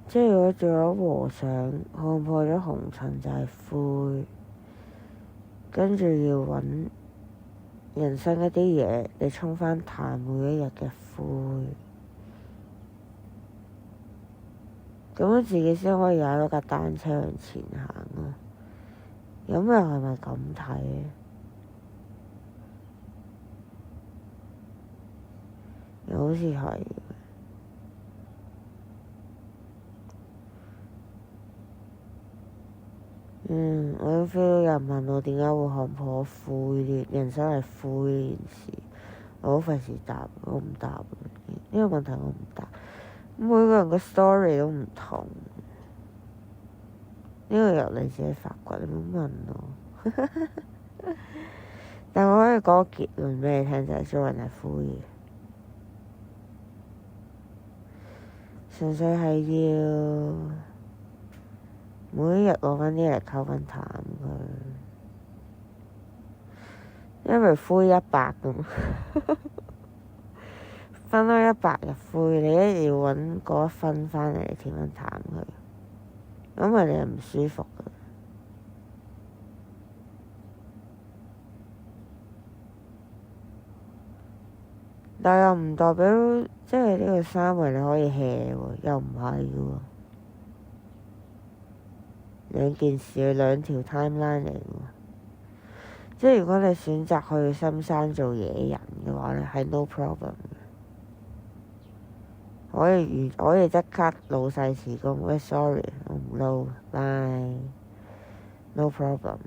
即係如果做咗和尚，看破咗紅塵就係灰，跟住要揾人生一啲嘢嚟沖翻淡每一日嘅灰，咁樣自己先可以踩到架單車向前行咯。咁又係咪咁睇咧？又好似係。我都 feel 到有人問我點解會看破灰呢？人生係灰呢件事，我好費事答，我唔答呢個問題，我唔答。每個人個 story 都唔同，呢個由你自己發掘，你唔好問我。但我可以講個結論俾你聽，就係做人係灰嘅，純粹係要每一日攞翻啲嚟溝翻淡佢，因為灰100咁，分開100日灰，你一定要揾嗰1分翻嚟填翻淡佢，因為你係唔舒服嘅。但又唔代表即係呢個3圍你可以 hea 喎，又唔係嘅喎。兩件事，兩條 timeline 嚟嘅喎。即係如果你選擇去深山做野人嘅話咧，係 no problem 嘅。可以即刻老細辭工，喂 sorry，我唔撈，bye，no problem。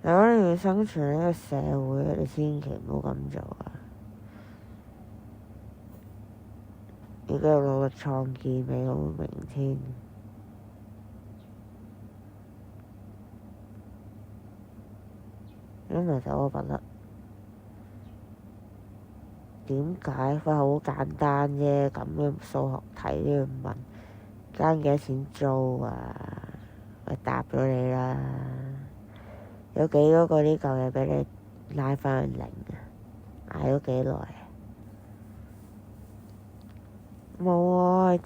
如果你要生存喺呢個社會，你千祈唔好咁做啊！要繼續努力創建美好明天。因為就我覺得點解佢好簡單啫？咁嘅數學題都要問間幾多錢租啊？我答咗你啦。有幾多個呢嚿嘢俾你拉返去0啊？捱咗幾耐啊？冇啊！係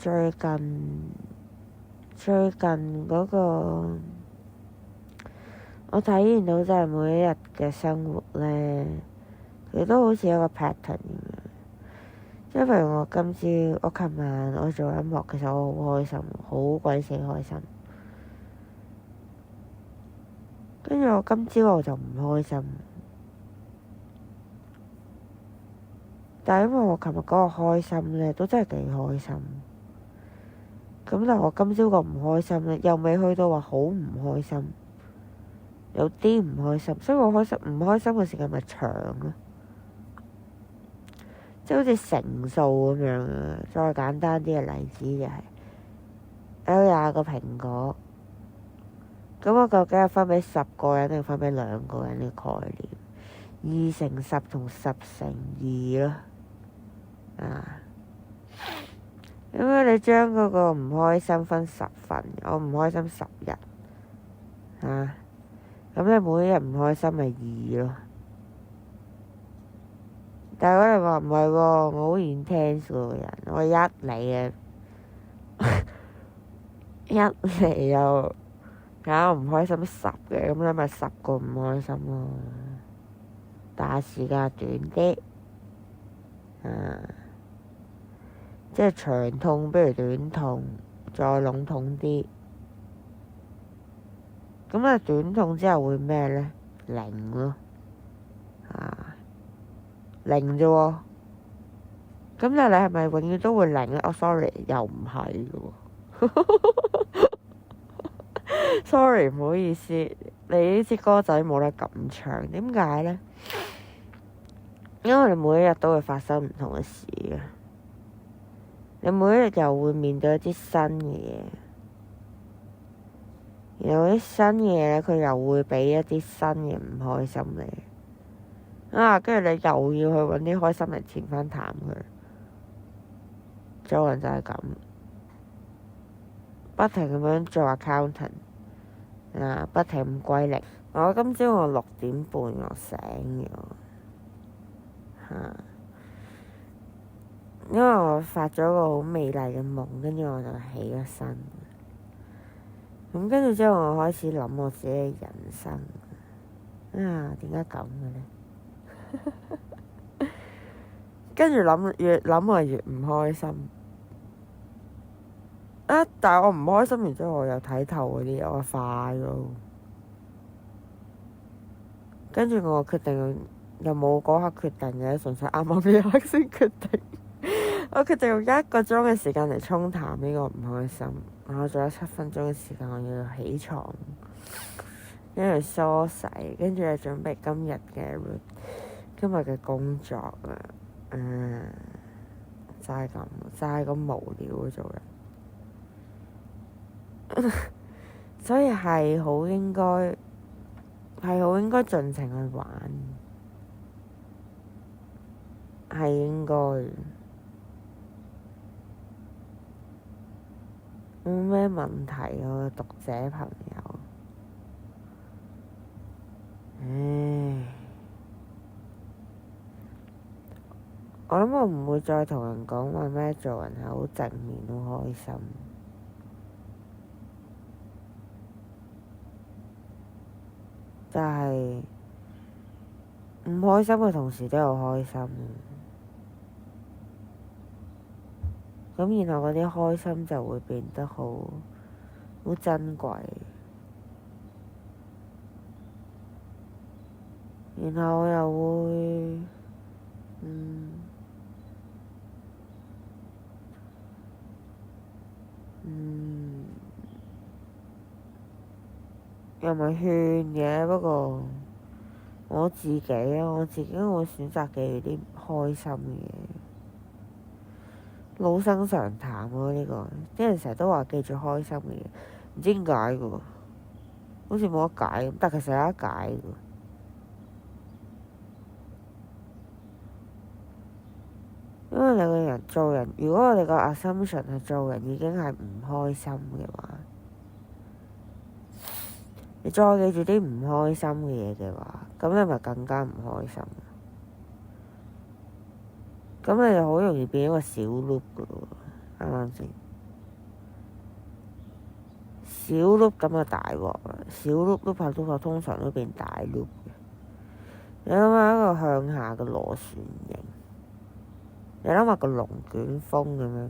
最近嗰個我體驗到就係每一日嘅生活咧，佢都好似一個 pattern 咁樣。即係譬如我琴晚我做音樂，其實我好開心，好鬼死開心。跟住我今朝我就唔開心，但係因為我琴日嗰個開心咧，都真係幾開心。咁但係我今朝個唔開心咧，又未去到話好唔開心，有啲唔開心，所以我唔開心嘅時間咪長咯。即係好似乘數咁樣啊！再簡單啲嘅例子就係有20個蘋果，咁我究竟係分俾10個人定分俾2個人嘅概念？2乘10同10乘2咯，因為你將嗰個唔開心分10份，我唔開心10日，咁你每一日唔開心咪2咯。但係如果你話唔係喎，我好 intense 個人，我一嚟又搞唔開心10嘅，咁你咪10個唔開心咯。但係時間短啲，即係長痛不如短痛，再籠統啲。咁你短痛之後會咩咧？0咯，0啫喎。咁但係你係咪永遠都會0咧？sorry，又唔係嘅喎。sorry，唔好意思，你呢支歌仔冇得咁唱，點解咧？因為你每一日都會發生唔同嘅事嘅，你每一日又會面對一啲新嘅嘢，然後啲新嘅嘢咧，佢又會俾一啲新嘅唔開心你，跟住你又要去揾啲開心嚟填翻淡佢，做人就係咁，不停咁樣做 accountant，不停咁歸零。我今朝我6點半我醒咗，因為我發咗個好美麗嘅夢，跟住我就起咗身。咁跟住之後，我開始諗我自己嘅人生。啊，點解咁嘅咧？跟住諗，越諗我越唔開心。但係我唔開心完之後，我又睇透嗰啲嘢，我快咯。跟住我決定，又冇嗰刻決定嘅，純粹啱啱呢一刻先決定。我決定用1個鐘嘅時間嚟沖淡呢個唔開心。我仲有7分鐘嘅時間，我要起床，跟住梳洗，跟住準備今日嘅工作啦。就係咁，就係咁無聊嘅做人。所以係好應該盡情去玩，係應該冇咩問題。我嘅讀者朋友，我諗我唔會再同人講話咩做人係好正面、好開心。但係唔開心嘅同時都有開心，咁然後嗰啲開心就會變得好珍貴，然後我又會又唔係勸嘅，不過我自己會選擇記住啲開心嘅嘢，老生常談咯。呢個啲人成日都話記住開心嘅嘢，唔知點解嘅喎，好似冇得解咁，但其實有得解嘅。因為你個人做人，如果我哋個 assumption 係做人已經係唔開心嘅話，你再記住啲唔開心嘅嘢嘅話，咁你咪更加唔開心。咁你就好容易變一個小 loop 嘅喎，啱唔啱先？小 loop 咁就大鑊啦，小 loop 通常都變大 loop 嘅。你諗下一個向下嘅螺旋形，你諗下個龍捲風咁樣，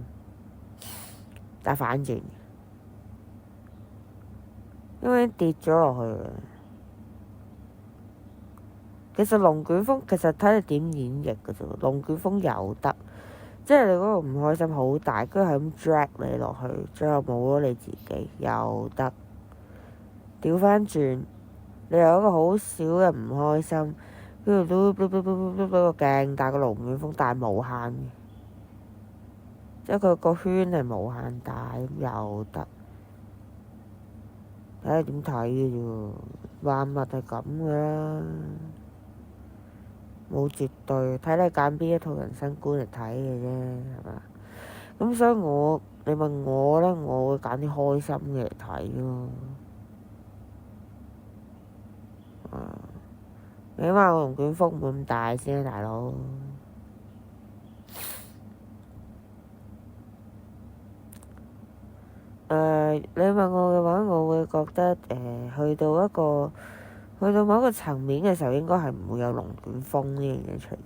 但係反轉，因為跌咗落去啦。其實龍捲風睇你點演繹嘅啫。龍捲風有得，即係你嗰個唔開心好大，跟住係咁 drag 你落去，最後冇咗你自己，有得。調翻轉，你有一個好少嘅唔開心，跟住都個勁大個龍捲風，但係無限嘅，即係佢個圈係無限大，有得。睇你點睇嘅啫，萬物係咁嘅啦。冇絕對，睇你揀邊一套人生觀嚟睇嘅啫，係嘛？咁所以你問我咧，我會揀啲開心嘅嚟睇咯。你起碼個龍捲風唔會咁大先啊，大佬。你問我嘅話，我會覺得去到某一個層面嘅時候，應該係唔會有龍捲風呢樣嘢出現。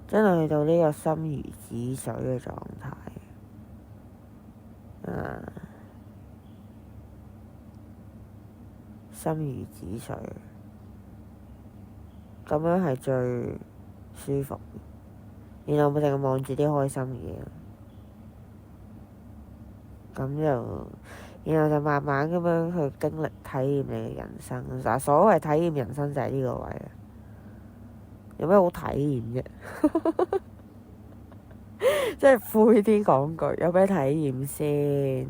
真係去到呢個心如止水嘅狀態，心如止水，咁樣係最舒服。然後我淨係望住啲開心嘅嘢，咁然後就慢慢咁樣去經歷體驗你嘅人生。嗱，所謂體驗人生就係呢個位啊！有咩好體驗啫？即係灰啲講句，有咩體驗先？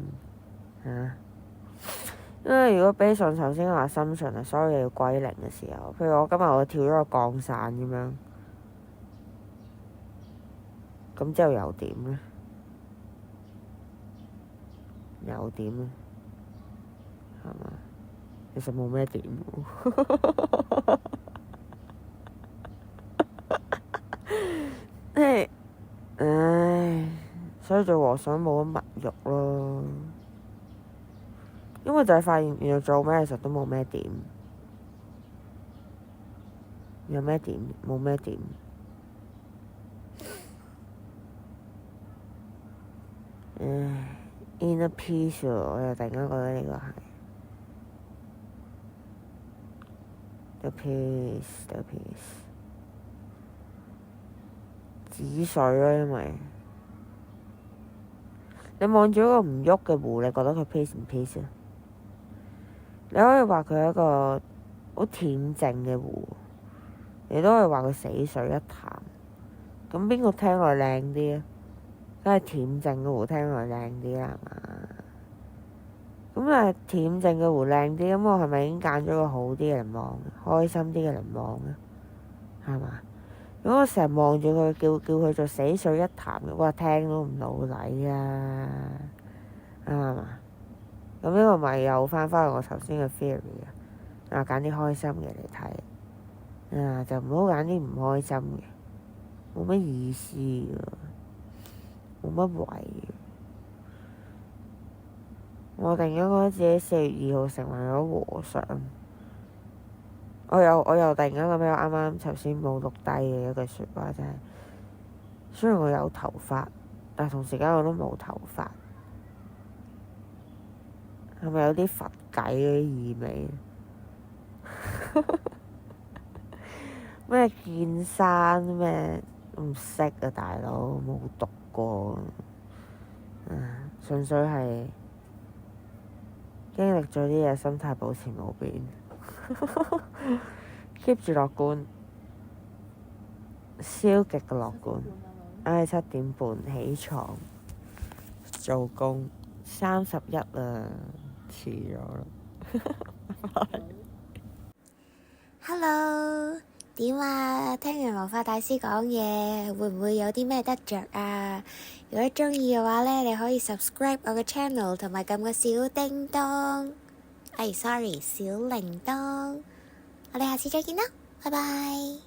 因為如果比上頭先話心順啊，所有嘢要歸零嘅時候，譬如我今日我跳咗個降傘咁樣，咁之後又點咧？又點咧？係嘛？其實冇咩點喎。你所以做和尚冇乜物欲咯。因為就係發現原來做咩其實都冇咩點，有咩點冇咩點。Inner peace 喎，我又突然間覺得呢個係 the peace 止水咯，因為你望住一個唔喐嘅湖，你覺得佢 peace 唔 peace 啊？你可以話佢係一個好恬靜嘅湖，你都可以話佢死水一潭。咁邊個聽落靚啲啊？梗係恬靜嘅湖聽落靚啲啦，係嘛？咁但係恬靜嘅湖靚啲，咁我係咪已經揀咗個好啲嘅嚟望，開心啲嘅嚟望啊？係嘛？如果我成日望住佢，叫佢做死水一潭嘅，哇，聽都唔老禮啊！啱嘛？咁呢個咪又翻返去我頭先嘅 theory 啊！揀啲開心嘅嚟睇，就唔好揀啲唔開心嘅，冇乜意思㗎，冇乜謂。我突然間覺得自己4月2號成為咗和尚，我又突然間諗起我啱啱頭先冇錄低嘅一句説話，就係雖然我有頭髮，但同時間我都冇頭髮，係咪有啲佛偈嗰啲意味？咩見山咩唔識啊，大佬冇讀過，純粹係經歷咗啲嘢，心態保持冇變，keep 住樂觀，消極嘅樂觀。7點半起床做工，31啦，遲咗啦。Hello，點啊？聽完魔法大師講嘢，會唔會有啲咩得着啊？如果鍾意嘅話咧，你可以 subscribe 我嘅 channel 同埋撳個小叮當。sorry，小鈴鐺。我哋下次再見啦，拜拜。